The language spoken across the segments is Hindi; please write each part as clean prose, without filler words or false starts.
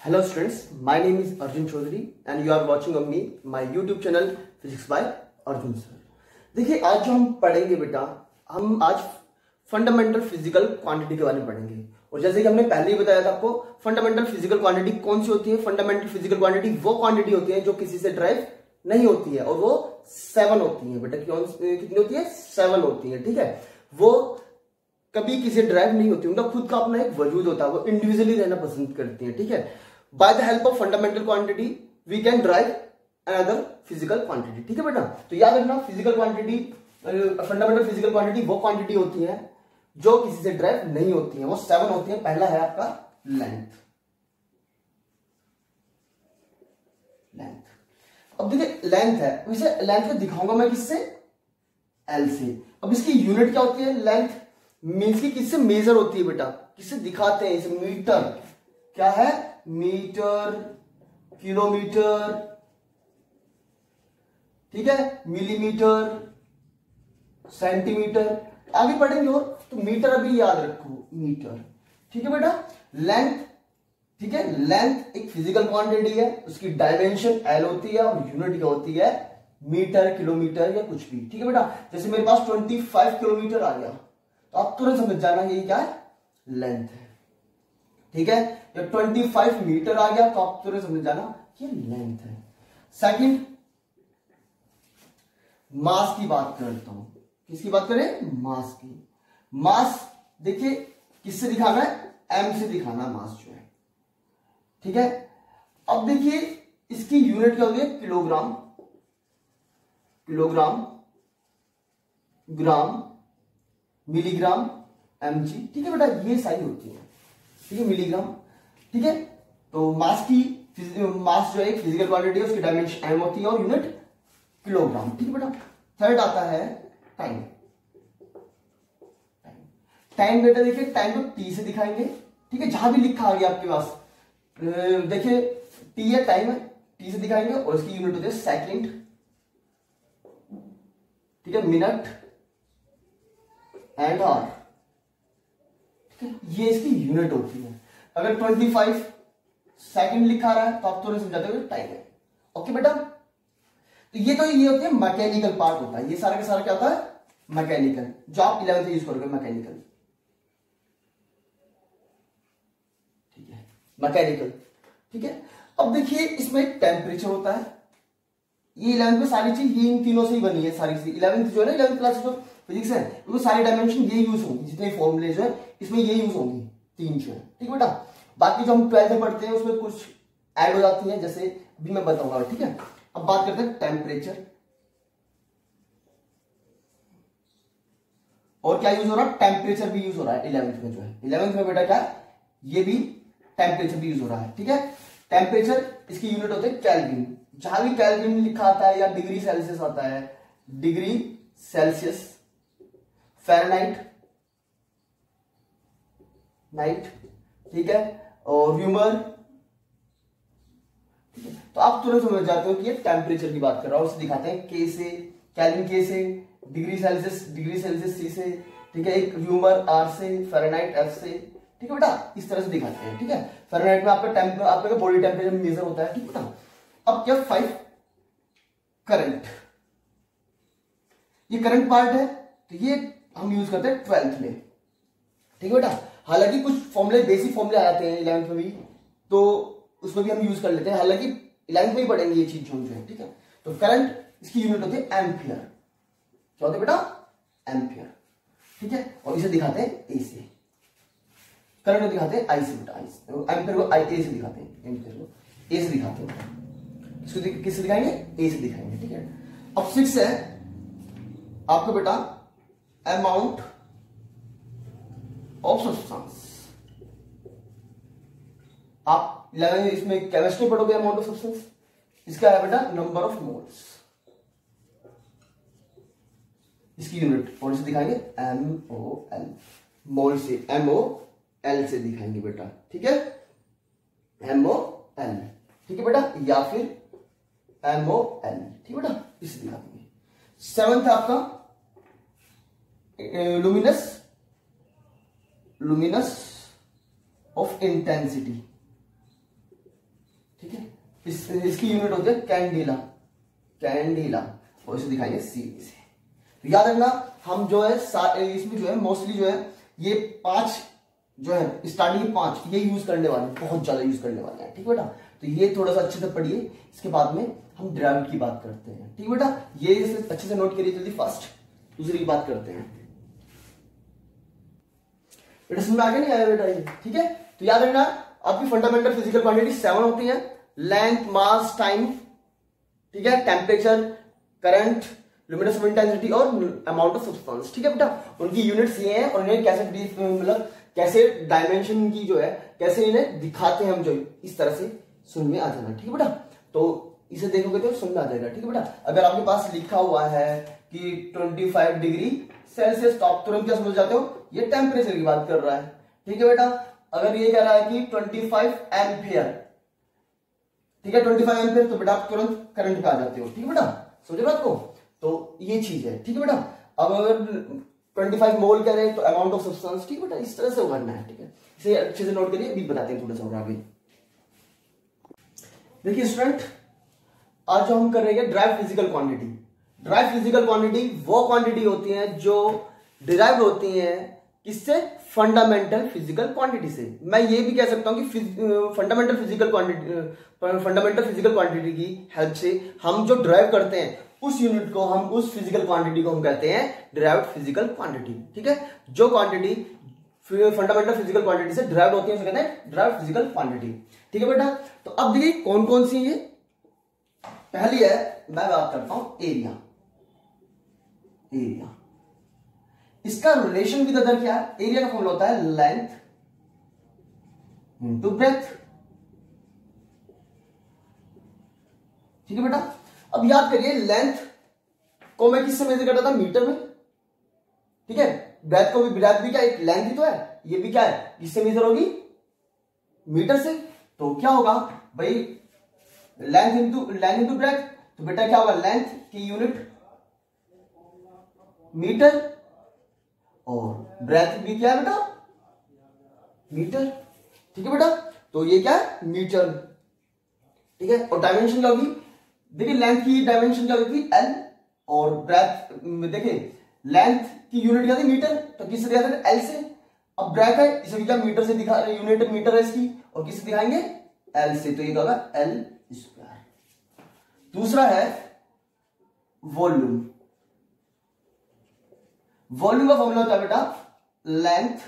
Hello students, my name is Arjun Chaudhary and you are watching on me my YouTube channel Physics by Arjun sir। देखिए आज जो हम पढ़ेंगे बेटा, हम आज फंडामेंटल फिजिकल क्वांटिटी के बारे में पढ़ेंगे। और जैसे कि हमने पहले ही बताया था आपको, फंडामेंटल फिजिकल क्वांटिटी कौन सी होती है। फंडामेंटल फिजिकल क्वांटिटी वो क्वांटिटी होती है जो किसी से ड्राइव नहीं होती है, और वो 7 होती है बेटा। कितनी होती है? 7 होती है। ठीक है, वो कभी किसी ड्राइव नहीं होती, उनका खुद का अपना एक वजूद होता है, वो इंडिविजुअली रहना पसंद करती है। ठीक है, by the help of fundamental quantity we can drive another physical quantity. ठीक है बेटा, तो याद रखना physical quantity, fundamental physical quantity वो क्वांटिटी होती है जो किसी से ड्राइव नहीं होती है, वो 7 होती है। पहला है आपका लेंथ। अब देखिए लेंथ है, इसे लेंथ को दिखाऊंगा मैं किससे? एल से। अब इसकी यूनिट क्या होती है? लेंथ मीन्स की किससे मेजर होती है बेटा? किससे दिखाते हैं इसे? मीटर। क्या है? मीटर, किलोमीटर, ठीक है, मिलीमीटर, सेंटीमीटर, आगे पढ़ेंगे। और तो मीटर अभी याद रखो, मीटर। ठीक है बेटा, लेंथ, ठीक है, लेंथ एक फिजिकल क्वांटिटी है, उसकी डायमेंशन एल होती है और यूनिट क्या होती है? मीटर, किलोमीटर या कुछ भी। ठीक है बेटा, जैसे मेरे पास 25 किलोमीटर आ गया तो आप तुरंत समझ जाना ये क्या है? लेंथ है। ठीक है, या 25 मीटर आ गया तो आप तुरंत समझ जाना ये लेंथ है। सेकंड, मास की बात करता हूं। किसकी बात करें? मास की। मास देखिए किससे दिखाना है? एम से दिखाना मास जो है। ठीक है, अब देखिए इसकी यूनिट क्या होती है? किलोग्राम, किलोग्राम, ग्राम, मिलीग्राम, एमजी। ठीक है बेटा, ये सारी होती है। ठीक है, मिलीग्राम। ठीक है, तो मास की, मास जो है एक फिजिकल क्वांटिटी है, उसकी डायमेंशन एम होती है और यूनिट किलोग्राम। ठीक है बेटा, थर्ड आता है टाइम। टाइम बेटा देखिए, टाइम को टी से दिखाएंगे। ठीक है, जहां भी लिखा आ गया आपके पास, देखिए टी है, टाइम है, टी से दिखाएंगे और इसकी यूनिट होती है सेकंड। ठीक है, मिनट एंड आवर। ठीक है, ये इसकी यूनिट होती है। अगर 25 सेकंड लिखा रहा है तो आप तुरंत समझाते हो टाइम है। ओके बेटा, तो ये होती है मैकेनिकल पार्ट होता है। ये सारा का सारा क्या होता है? मैकेनिकल, जो आप 11th में यूज करोगे, मैकेनिकल। ठीक है, मैकेनिकल। ठीक है, अब देखिए इसमें टेम्परेचर होता है। ये 11th में सारी चीज ये इन तीनों से ही बनी है सारी चीज। 11th जो है ना, 11th क्लास जो फिजिक्स है, उसमें सारी डायमेंशन ये यूज होंगी, जितने फॉर्मूले जो है इसमें ये यूज होंगी, 3 जो है। ठीक बेटा, बाकी जो हम 12th में पढ़ते हैं उसमें कुछ ऐड हो जाती है, जैसे अभी मैं बताऊंगा। ठीक है, अब बात करते हैं टेम्परेचर। और क्या यूज हो रहा है? टेम्परेचर भी यूज हो रहा है 11th में जो है। 11th में बेटा क्या? ये भी टेम्परेचर भी यूज हो रहा है। ठीक है, टेम्परेचर इसकी यूनिट होते हैं केल्विन। जहां भी केल्विन लिखा आता है या डिग्री सेल्सियस आता है, डिग्री सेल्सियस, फ़ारेनहाइट, नाइट, ठीक है, और र्यूमर। तो आप तुरंत समझ जाते हो कि ये टेम्परेचर की बात कर रहा है। और उसे दिखाते हैं के से, केल्विन के से, डिग्री सेल्सियस सी से, ठीक है, एक र्यूमर आर से, फ़ारेनहाइट एफ से। ठीक है बेटा, इस तरह से दिखाते हैं। ठीक है, फ़ारेनहाइट में आपका बॉडी टेम्परेचर मेजर होता है। ठीक है बेटा, अब क्या? 5 करंट। ये करंट पार्ट है, तो ये हम यूज करते हैं 12th में। ठीक है बेटा, हालांकि कुछ फॉर्मूले, बेसिक फॉर्मूले आते हैं 11th में भी, तो उसमें भी हम यूज कर लेते हैं। हालांकि 11th में ही पढ़ेंगे ये चीज जो है। ठीक है, तो करंट इसकी यूनिट होती है एम्पियर। क्या होती है बेटा? एम्पियर। ठीक है, और इसे दिखाते हैं ए से। करंट को दिखाते हैं आई से बेटा, आई से। एम्पियर को आई ए से दिखाते हैं, एम्पियर को ए से दिखाते हैं। इसको किससे दिखाएंगे? ए से दिखाएंगे। ठीक है, अब 6 है आपका बेटा अमाउंट ऑफ सब्सटेंस। आप 11 इसमें केमिस्ट्री पढ़ोगे, अमाउंट ऑफ सब्सटेंस। इसका है बेटा नंबर ऑफ मोल्स, इसकी यूनिट। और इसे दिखाएंगे MOL, मोल से, MOL से दिखाएंगे बेटा। ठीक है, MOL। ठीक है बेटा, या फिर MOL। ठीक है बेटा, इसे दिखा देंगे। 7th आपका लुमिनस ऑफ इंटेंसिटी। इसकी यूनिट होती है कैंडिला, कैंडिला, और इसे दिखाएंगे सीवी से। तो याद रखना हम जो है इसमें जो है मोस्टली जो है ये 5 जो है स्टार्टिंग में 5 ये यूज करने वाले हैं, बहुत ज्यादा यूज करने वाले हैं, ठीक है बेटा। तो ये थोड़ा सा अच्छे से पढ़िए, इसके बाद में हम डिराइव्ड की बात करते हैं, ठीक है बेटा। ये अच्छे से नोट करिए जल्दी फास्ट। दूसरी की बात करते हैं बेटा, समझ में आ गया नहीं आया बेटा ये, ठीक है। तो याद रखना आपकी फंडामेंटल फिजिकल क्वांटिटी 7 होती है, लेंथ, मास, टाइम, ठीक है, टेम्परेचर, करंट, लुमिनस इंटेंसिटी और अमाउंट ऑफ सब्सटेंस, ठीक है बेटा। उनकी यूनिट्स ये हैं और इन्हें कैसे मतलब कैसे डायमेंशन की जो है कैसे इन्हें दिखाते हैं हम, जो इस तरह से सुन में आ जाना, ठीक है बेटा। तो इसे देखोगे तो सुन में आ जाएगा, ठीक है बेटा। अगर आपके पास लिखा हुआ है कि 25 डिग्री सेल्सियस, तो आप तुरंत क्या समझ जाते हो, ये टेम्परेचर की बात कर रहा है, ठीक है बेटा। अगर ये कह रहा है कि 25 एम्पियर, ठीक है, 25 एम्पियर, तो बेटा आप तुरंत करंट पे आ जाते हो, ठीक है बेटा, समझे बात को। तो ये चीज है, ठीक है बेटा। अब अगर 25 मोल कह रहे हैं तो अमाउंट ऑफ सब्सटेंस, ठीक है बेटा, इस तरह से करना है, ठीक है। इसे अच्छे से नोट करिए, अभी बताते हैं थोड़ा सा और आगे। देखिए स्टूडेंट, आज जो हम कर रहे हैं drive physical quantity. Drive physical quantity वो क्वांटिटी होती है जो डिराइव होती है किससे, फंडामेंटल फिजिकल क्वांटिटी से। मैं ये भी कह सकता हूं कि फंडामेंटल फिजिकल क्वांटिटी की हेल्प से हम जो ड्राइव करते हैं उस यूनिट को, हम उस फिजिकल क्वांटिटी को हम कहते हैं डिराइव्ड फिजिकल क्वांटिटी, ठीक है। जो क्वांटिटी फंडामेंटल फिजिकल क्वांटिटी से डिराइव्ड होती है उसे कहते हैं डिराइव्ड फिजिकल क्वांटिटी, ठीक है बेटा। तो अब देखिए कौन कौन सी ये, पहली है, मैं बात करता हूं एरिया। एरिया, इसका रिलेशन विद अदर क्या है, एरिया का फॉर्मूला होता है लेंथ इनटू ब्रेथ, ठीक है बेटा। अब याद करिए लेंथ को मैं किससे मेजर करता था, मीटर में, ठीक है। ब्रेथ को भी, ब्रेथ भी क्या एक लेंथ ही तो है, ये भी क्या है, किससे मेजर होगी, मीटर से। तो क्या होगा भाई, लेंथ इंटू ब्रेथ, तो बेटा क्या होगा, लेंथ की यूनिट मीटर और ब्रेथ भी क्या है बेटा, मीटर, ठीक है बेटा। तो ये क्या है, मीटर, ठीक है। और डायमेंशन क्या होगी, देखिए लेंथ की डायमेंशन क्या होगी, एल, और ब्रेथ देखिए लेंथ की यूनिट क्या थी, मीटर, तो किससे दिखाते थे, एल से। अब ब्रेथ है, इसे क्या मीटर से दिखा, यूनिट मीटर है इसकी, और किससे दिखाएंगे, एल से, तो ये क्या होगा, एल स्क्वायर। दूसरा है वॉल्यूम। वॉल्यूम का फॉर्मूला होता है बेटा लेंथ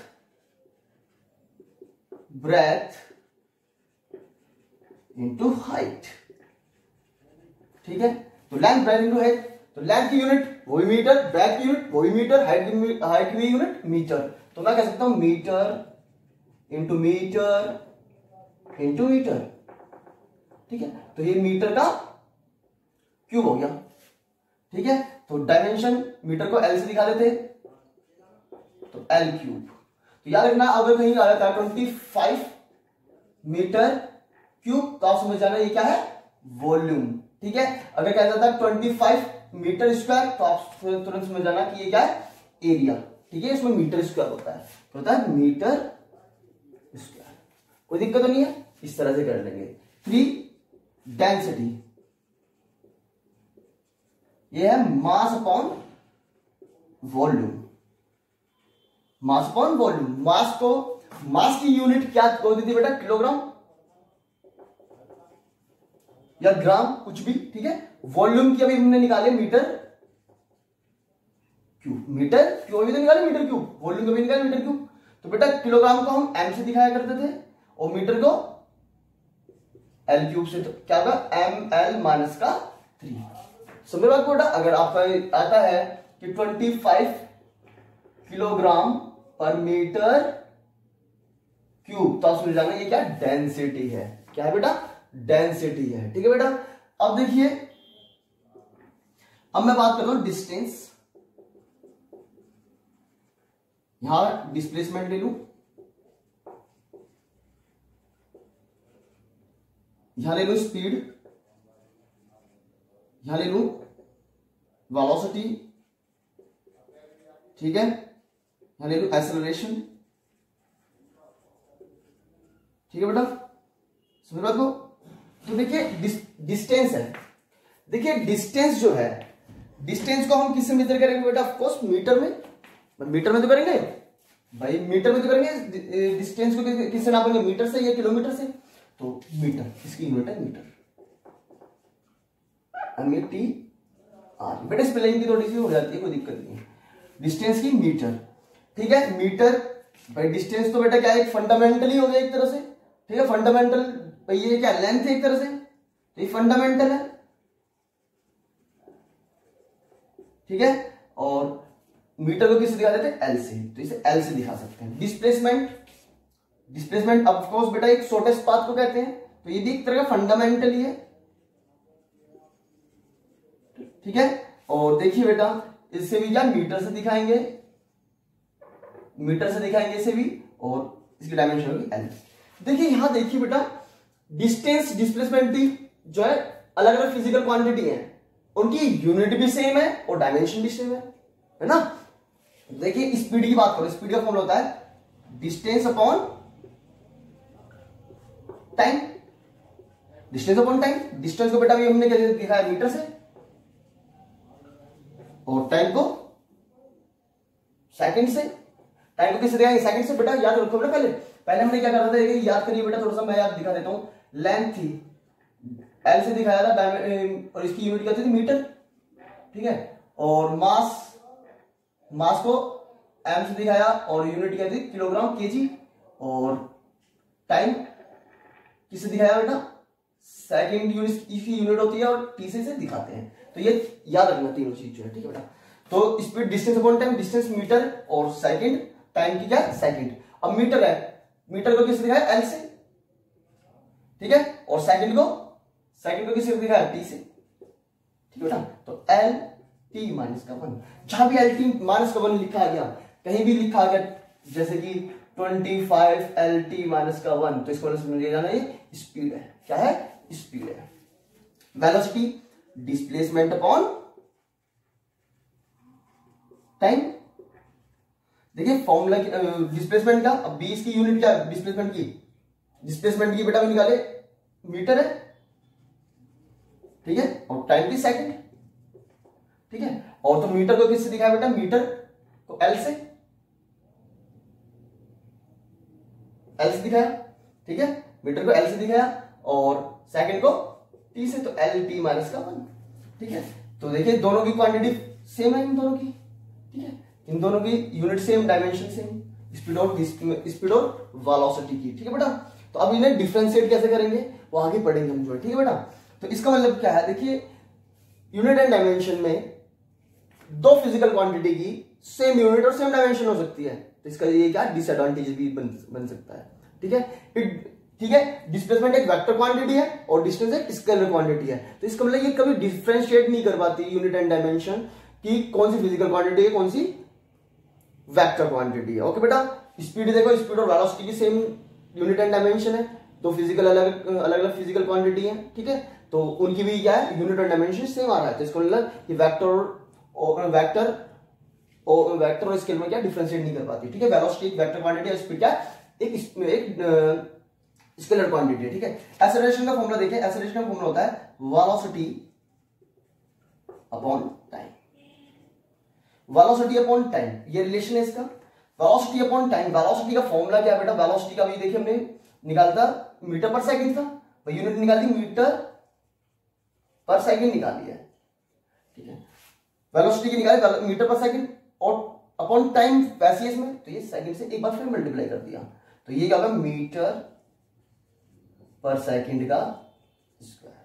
ब्रेथ इंटू हाइट, ठीक है। तो लेंथ ब्रेथ इंटू हाइट, तो लेंथ की यूनिट वही मीटर, ब्रेथ की यूनिट वही मीटर, हाइट की यूनिट मीटर। तो मैं कह सकता हूं metre into metre into metre, ठीक है। तो ये मीटर का क्यूब हो गया, ठीक है। तो डायमेंशन मीटर को एल से दिखा देते, तो एल क्यूब। तो याद रखना अगर कहीं आ जाता है 25 मीटर क्यूब, तो आप समझ जाना ये क्या है, वॉल्यूम, ठीक है। अगर कहा जाता है 25 मीटर स्क्वायर, तो आप तुरंत समझ जाना कि ये क्या है, एरिया, ठीक है। इसमें मीटर स्क्वायर होता है, तो होता है मीटर स्क्वायर। कोई दिक्कत तो नहीं है, इस तरह से कर लेंगे। 3 डेंसिटी, ये है mass upon volume, mass upon volume. Mass को, मास की यूनिट क्या होती थी बेटा, किलोग्राम या ग्राम, कुछ भी, ठीक है। वॉल्यूम की अभी हमने निकाले मीटर क्यूब, मीटर क्यूब अभी तो निकाले मीटर क्यूब, वॉल्यूम कभी निकाले मीटर क्यूब। तो बेटा किलोग्राम को हम एम से दिखाया करते थे और मीटर को एल क्यूब से, तो क्या होगा, एम एल माइनस का 3। समझ बात बेटा। अगर आपका आता है कि 25 किलोग्राम पर मीटर क्यूब, तो आप समझ जाना ये क्या, डेंसिटी है। क्या है बेटा, डेंसिटी है, ठीक है बेटा। अब देखिए, अब मैं बात करता हूं डिस्टेंस। यहां डिस्प्लेसमेंट ले लूं, यहां ले लूं स्पीड, यहां ले लूं वेलोसिटी, ठीक है। यहां ले लूं एक्सेलरेशन, ठीक है बेटा, समझ बात को, तो देखिए डिस्टेंस है, देखिए डिस्टेंस जो है, डिस्टेंस को हम किससे मेजर करेंगे बेटा? ऑफ कोर्स मीटर में, मीटर में तो करेंगे भाई, मीटर में तो करेंगे। डिस्टेंस को किससे नापेंगे? मीटर से या किलोमीटर से? तो मीटर, इसकी यूनिट है मीटर, METR। बेटा स्पेलिंग की थोड़ी सी हो जाती है, कोई दिक्कत नहीं है। डिस्टेंस की मीटर, ठीक है। मीटर भाई, डिस्टेंस तो बेटा क्या है, फंडामेंटली हो गया एक तरह से, ठीक है। फंडामेंटल भाई ये क्या, लेंथ है एक तरह से, तो ये फंडामेंटल है, ठीक है। और मीटर को किससे दिखा देते हैं? L से, तो इसे L से दिखा सकते हैं। डिस्प्लेसमेंट, डिस्प्लेसमेंट ऑफ कोर्स बेटा एक शॉर्टेस्ट पाथ को कहते हैं, तो ये भी एक तरह का फंडामेंटल ही है, ठीक है। और देखिए बेटा इससे भी क्या, मीटर से दिखाएंगे, मीटर से दिखाएंगे इसे भी, और इसकी डायमेंशन होगी L। देखिए यहां देखिए बेटा, डिस्टेंस डिस्प्लेसमेंट की जो है अलग अलग फिजिकल क्वांटिटी है, उनकी यूनिट भी सेम है और डायमेंशन भी सेम है ना। देखिए स्पीड की बात करो, स्पीड का फॉर्मूला होता है distance upon time, distance upon time. Distance को बेटा भी हमने कैसे दिखाया? मीटर से, और टाइम को सेकंड से। टाइम को किससे दिखाएंगे? सेकंड से। बेटा याद रखो बेटा, पहले हमने क्या करता था, याद करिए बेटा थोड़ा सा, मैं याद दिखा देता हूं। लेंथ थी, L से दिखाया था, और इसकी यूनिट क्या थी? मीटर, ठीक है। और मास को M से दिखाया, और यूनिट क्या थी? Kilogram, KG. और टाइम किससे दिखाया बेटा? सेकंड यूनिट, इसकी यूनिट होती है, और T से दिखाते हैं। तो ये याद रखना तीनों चीज जो है, ठीक है बेटा। तो speed distance upon time, distance metre और सेकंड, टाइम की क्या? सेकंड। अब मीटर है, मीटर को किससे दिखाया? L से, ठीक है। और सेकंड को किससे दिखाया? T से, ठीक है बेटा। तो LT माइनस का 1, जहां भी LT माइनस का 1 लिखा गया, कहीं भी लिखा गया जैसे कि 25 LT माइनस का 1, तो इसको समझ जाना ये स्पीड है। क्या है? स्पीड है। Velocity displacement upon time. देखिए फॉर्मूला डिस्प्लेसमेंट का, अब 20 की यूनिट क्या है डिस्प्लेसमेंट की? डिस्प्लेसमेंट की बेटा भी निकाले, मीटर है, ठीक है। और टाइम की सेकंड, ठीक है। और तो मीटर को किससे दिखाया बेटा? मीटर को L से, L से दिखाया, ठीक है। मीटर को L से दिखाया, और सेकंड को T से, तो LT माइनस का 1, ठीक है। तो देखिए दोनों की क्वांटिटी सेम है इन दोनों की, ठीक है। इन दोनों की unit same, dimension same, speed और वेलोसिटी की, ठीक है बेटा। तो अब इन्हें डिफरेंशिएट कैसे करेंगे वो आगे पढ़ेंगे हम जो है, ठीक है बेटा। तो इसका मतलब क्या है? देखिए यूनिट एंड डायमेंशन में दो फिजिकल क्वांटिटी की सेम यूनिट और सेम डायमेंशन हो सकती है, तो इसका ये क्या डिसएडवांटेज भी बन सकता है, ठीक है। ठीक है, डिस्प्लेसमेंट एक वेक्टर क्वांटिटी है और डिस्टेंस एक स्केलर क्वांटिटी है, तो इसका मतलब ये कभी डिफरेंशिएट नहीं कर पाती यूनिट एंड डायमेंशन की कौन सी फिजिकल क्वांटिटी है, कौन सी वेक्टर क्वांटिटी है। ओके बेटा, स्पीड देखो, स्पीड और वेलोसिटी की सेम यूनिट एंड डायमेंशन है, तो फिजिकल अलग अलग फिजिकल क्वांटिटी है, ठीक है। तो उनकी भी क्या है, यूनिट और डायमेंशन सेम आ रहा है, तो इसको मतलब कि वेक्टर और स्केल में क्या डिफरेंशिएट नहीं कर पाती, ठीक है। वेलोसिटी एक वेक्टर क्वांटिटी है, स्पीड क्या एक स्केलर क्वांटिटी है, ठीक है। एक्सेलरेशन का फॉर्मूला देखिए, एक्सेलरेशन का फॉर्मूला होता है velocity upon time, velocity upon time, ये रिलेशन है इसका, वेलोसिटी अपॉन टाइम। वेलोसिटी का फॉर्मूला क्या है बेटा? वेलोसिटी का भी देखिए हमने निकालता मीटर पर सेकंड था, तो यूनिट निकाल दी मीटर पर सेकंड निकाली है, ठीक है। वेलोसिटी की निकाली मीटर पर सेकंड और अपॉन टाइम वैसे इसमें, तो ये सेकंड से एक बार फिर मल्टीप्लाई कर दिया, तो ये क्या होगा मीटर पर सेकंड का स्क्वायर,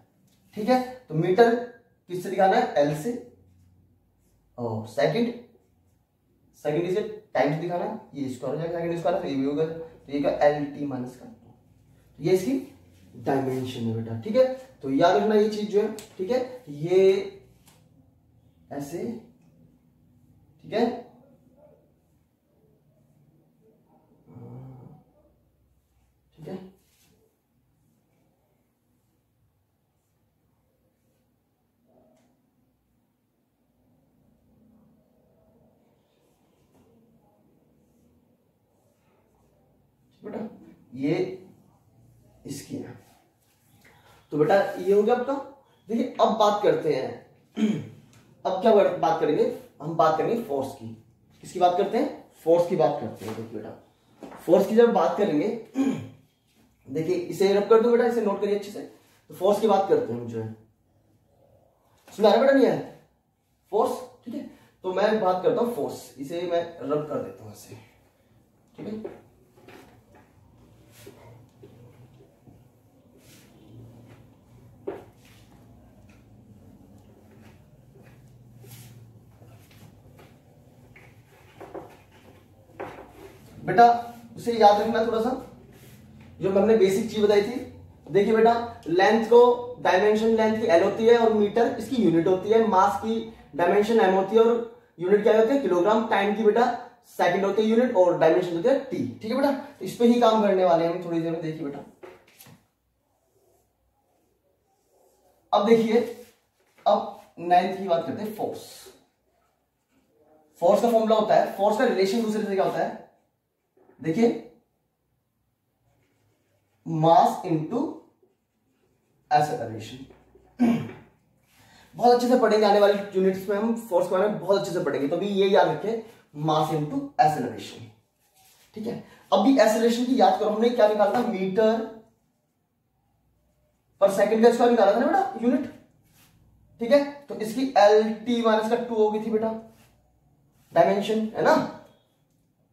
ठीक है। तो मीटर किससे दिखाना है? एल से, और सेकंड इसे टाइम से दिखाना है, ये स्क्वायर हो जाएगा सेकंड स्क्वायर, तो ये भी होगा, तो ये क्या एल टी माइनस का, तो ये इसकी डायमेंशन है बेटा, ठीक है। तो याद रखना ये चीज जो है, ठीक है, ये ऐसे, ठीक है, ठीक है। बेटा ये इसकी है, तो बेटा ये हो गया आपका। देखिए अब बात करते हैं अब क्या बात करेंगे, हम बात करेंगे फोर्स की। किसकी बात करते हैं? फोर्स की बात करते हैं। देखिए बेटा फोर्स की जब बात करेंगे, देखिए इसे रब कर दो बेटा, इसे नोट करिए अच्छे से। तो फोर्स की बात करते हैं जो है, सुना रहे बेटा नहीं है फोर्स, ठीक है। तो मैं बात करता हूं फोर्स, इसे मैं रब कर देता हूं ऐसे, ठीक है। बेटा उसे याद रखना थोड़ा सा, जो हमने बेसिक चीज बताई थी। देखिए बेटा लेंथ को डायमेंशन लेंथ की एल होती है और मीटर इसकी यूनिट होती है, मास की डायमेंशन एम होती है और यूनिट क्या होती है किलोग्राम, टाइम की बेटा सेकंड होती है यूनिट और डायमेंशन होती है टी, ठीक है बेटा। तो इस पे ही काम करने वाले हैं हम थोड़ी देर में। देखिए बेटा अब देखिए, अब 9th की बात करते हैं फोर्स। फोर्स का फॉर्मूला होता है, फोर्स का रिलेशन दूसरे से क्या होता है, देखिए मास इंटू एक्सेलरेशन। बहुत अच्छे से पढ़ेंगे, आने वाली यूनिट्स में हम फोर्स के बारे में बहुत अच्छे से पढ़ेंगे, तो अभी ये याद रखें मास इंटू एक्सेलरेशन, ठीक है। अभी एक्सेलरेशन की याद करो, हमने क्या निकाला था, मीटर पर सेकंड का स्क्वायर निकाला था ना बेटा, यूनिट, ठीक है। तो इसकी एल टी माइनस का 2 हो गई थी बेटा, डायमेंशन है ना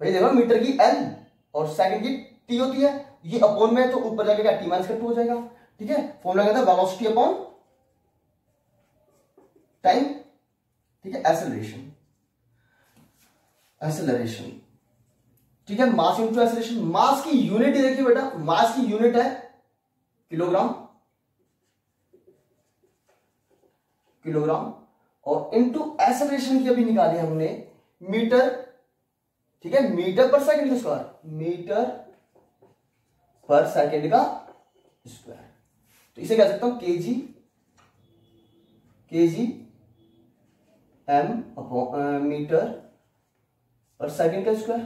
भाई। देखो मीटर की एल और सेकंड की टी होती है, ये अपॉन में तो ऊपर जाके क्या टी माइनस का 2 हो जाएगा, ठीक है। फॉर्मूला कहता है वेलोसिटी अपॉन टाइम, ठीक है। एक्सेलरेशन, एक्सेलरेशन, ठीक है। मास इंटू एक्सेलरेशन, मास की यूनिट देखिए बेटा, मास की यूनिट है किलोग्राम, किलोग्राम, और इंटू एक्सेलरेशन की अभी निकाली हमने मीटर, ठीक है। मीटर पर सेकंड का स्क्वायर, मीटर पर सेकंड का स्क्वायर, तो इसे कह सकता हूं KG, KG M upon metre पर सेकंड का स्क्वायर,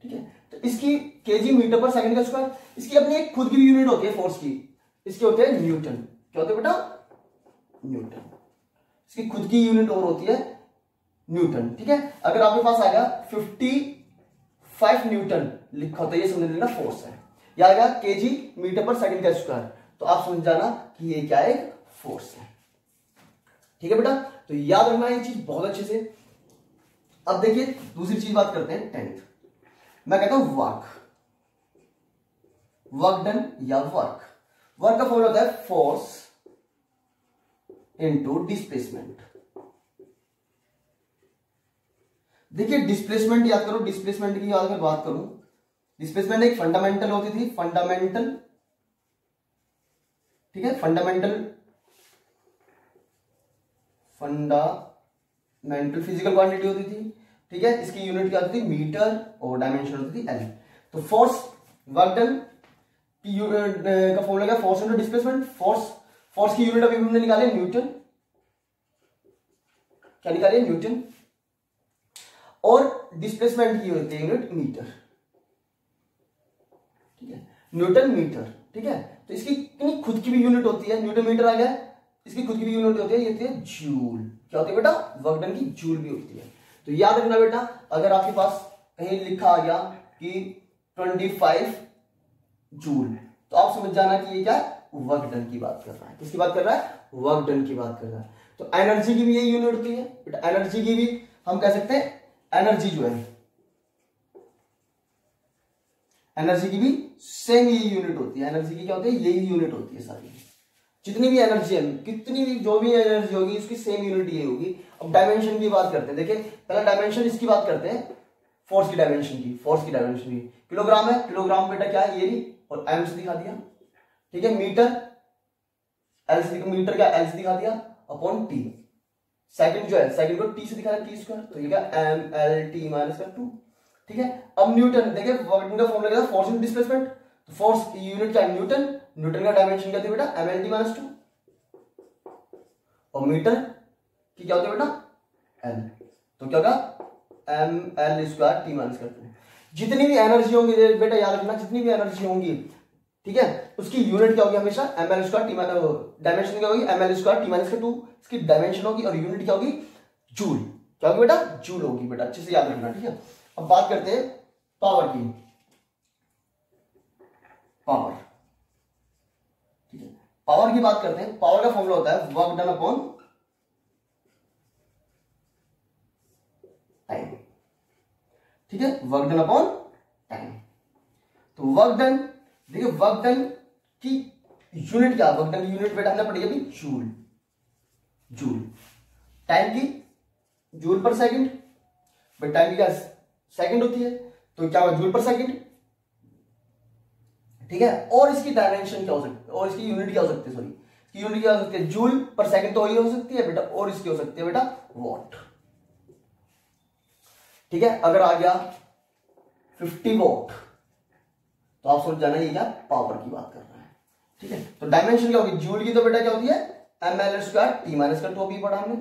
ठीक है। तो इसकी केजी मीटर पर सेकंड का स्क्वायर, इसकी अपनी एक खुद की भी यूनिट होती है फोर्स की, इसकी होती है न्यूटन। क्या होती है बेटा? न्यूटन। इसकी खुद की यूनिट और होती है न्यूटन, ठीक है। अगर आपके पास आएगा 55 न्यूटन लिखा होता है, ये समझ लेना फोर्स है। या आएगा केजी मीटर पर सेकंड का स्क्वायर, तो आप समझ जाना कि ये क्या है, फोर्स है, ठीक है बेटा। तो याद रखना ये चीज बहुत अच्छे से। अब देखिए दूसरी चीज बात करते हैं 10th। मैं कहता हूं वर्क, वर्क डन या वर्क। वर्क का फॉर्मूला होता है फोर्स इनटू डिस्प्लेसमेंट। देखिए डिस्प्लेसमेंट याद करो, डिस्प्लेसमेंट की अगर बात करूं, डिस्प्लेसमेंट एक फंडामेंटल होती थी, फंडामेंटल, ठीक है। फंडामेंटल फिजिकल क्वांटिटी होती थी, ठीक है। इसकी यूनिट क्या होती थी, मीटर, और डायमेंशन होती थी एल। तो फोर्स वर्क डन की का फॉर्मूला क्या, फोर्स इनटू डिस्प्लेसमेंट। फोर्स की यूनिट अभी हमने निकाली न्यूटन, क्या निकाली, न्यूटन, और डिस्प्लेसमेंट की होती है यूनिट मीटर, ठीक है, न्यूटन मीटर, ठीक है। तो इसकी खुद की भी यूनिट होती है, न्यूटन मीटर आ गया, इसकी खुद की भी यूनिट होती है, ये होती है जूल। क्या होती है बेटा, वर्क डन की जूल भी होती है। तो याद रखना बेटा, अगर आपके पास कहीं लिखा आ गया कि 25 जूल, तो आप समझ जाना कि ये क्या है, वर्क डन की बात कर रहा है। किसकी बात कर रहा है, वर्क डन की बात कर रहा है। तो एनर्जी की भी यही यूनिट होती है बेटा, एनर्जी की भी हम कह सकते हैं, एनर्जी जो है, एनर्जी की भी सेम यही यूनिट होती है। एनर्जी की क्या होती है, यही यूनिट होती है सारी, जितनी भी एनर्जी है, कितनी भी जो भी एनर्जी होगी उसकी सेम यूनिट ये होगी। अब डायमेंशन की बात करते हैं, देखिए पहला डायमेंशन इसकी बात करते हैं, फोर्स की डायमेंशन की, फोर्स की डायमेंशन की किलोग्राम है, किलोग्राम बेटा क्या है, ये भी, और एम से दिखा दिया, ठीक है। मीटर, एल से, मीटर क्या, एल से दिखा दिया, अपॉन टी। सेकंड जो है, सेकंड को टी से दिखा दिया, टी स्क्वायर, तो ये क्या, एम एल टी माइनस का 2, ठीक है। अब न्यूटन, देखिए वर्क का फॉर्मूला क्या था, फोर्स इनटू डिस्प्लेसमेंट। तो फोर्स की यूनिट क्या है, न्यूटन, न्यूटन का डायमेंशन क्या थी बेटा, एम एल टी माइनस 2, और मीटर की क्या होती है बेटा, एल, तो क्या होगा, M L square T minus का 2। जितनी भी एनर्जी होंगी बेटा याद रखना, जितनी भी एनर्जी होंगी ठीक है। उसकी यूनिट क्या होगी हमेशा ml स्क्वायर टी, डायमेंशन क्या होगी ml स्क्वायर टी माइनस का 2, इसकी डायमेंशन होगी, और यूनिट क्या होगी जूल, क्या होगी बेटा जूल होगी बेटा, अच्छे से याद रखना, ठीक है। अब बात करते हैं पावर की, पावर, ठीक है, पावर की बात करते हैं। पावर का फॉर्मूला होता है वर्क डन अपॉन टाइम, ठीक है, वर्क डन अपॉन टाइम। तो वर्क डन, देखिए वर्क डन की यूनिट क्या, वर्क डन की यूनिट बेटा हमने पढ़ी अभी जूल, जूल। टाइम की जूल पर सेकंड, बट टाइम की क्या सेकंड होती है, तो क्या होगा जूल पर सेकंड, ठीक है। और इसकी डायमेंशन क्या हो सकती है, और इसकी यूनिट क्या हो सकती है, सॉरी इसकी यूनिट क्या हो सकती है जूल पर सेकंड, तो वही हो सकती है बेटा, और इसकी हो सकती है बेटा वॉट, ठीक है। अगर आ गया 50 वॉट तो आप सोच जाना ये क्या पावर की बात कर रहा है, ठीक है। तो डायमेंशन क्या होगी जूल की, तो बेटा क्या होती है ml स्क्वायर टी माइनस का 2 अभी पढ़ा हमने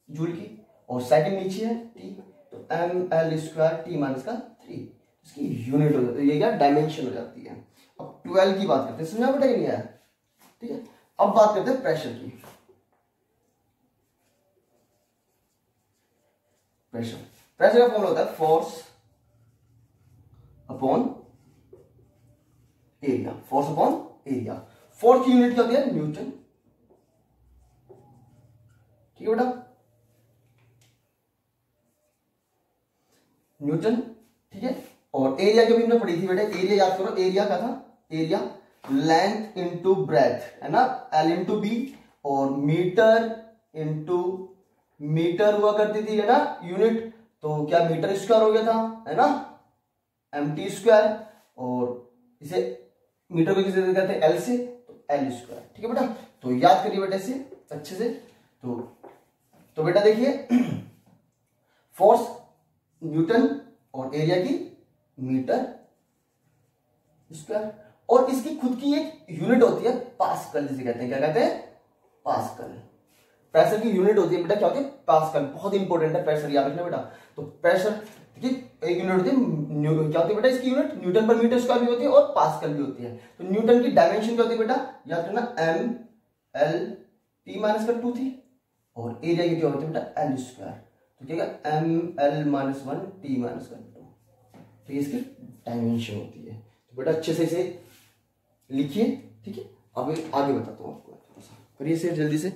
जूल की, और सेकंड नीचे है टी, तो ml स्क्वायर टी माइनस का 3, इसकी यूनिट हो जाती है, ये क्या डायमेंशन हो जाती है। अब 12 की बात करते हैं, समझा बेटा नहीं आया, ठीक है। अब बात करते हैं प्रेशर की, प्रेशर, प्रेशर का फॉर्मूला होता है force upon area, force upon area. Force की यूनिट क्या होती है न्यूटन, ठीक है बेटा न्यूटन, ठीक है। और एरिया की भी हमने पढ़ी थी बेटा, एरिया याद करो, एरिया का था एरिया लेंथ इंटू ब्रेथ, है ना, एल इंटू बी, और मीटर इंटू मीटर हुआ करती थी, है ना यूनिट, तो क्या मीटर स्क्वायर हो गया था, है ना, mt स्क्वायर, और इसे मीटर को किसे कहते हैं एल से, तो एल स्क्वायर, ठीक है बेटा। तो याद करिए बेटा इसे अच्छे से। तो बेटा देखिए फोर्स न्यूटन और एरिया की मीटर स्क्वायर, और इसकी खुद की एक यूनिट होती है पास्कल, जिसे कहते हैं, क्या कहते हैं पास्कल। प्रेशर की यूनिट होती है बेटा क्या होती है पास्कल, बहुत इंपॉर्टेंट है प्रेशर, याद रखना बेटा। तो प्रेशर देखिए एक यूनिट होती है, क्या होती है बेटा इसकी यूनिट न्यूटन पर मीटर स्क्वायर भी होती है और पास्कल भी होती है। तो न्यूटन की डायमेंशन क्या होती है बेटा, याद रखना एम एल टी माइनस का 2 थी, और एरिया की क्या होती है बेटा एल स्क्वायर, तो क्या M L minus 1 T minus का 2, तो ये इसकी डायमेंशन होती है। तो बेटा अच्छे से इसे लिखिए, ठीक है। अब आगे बताता हूँ आपको, थोड़ा सा करिए इसे जल्दी से।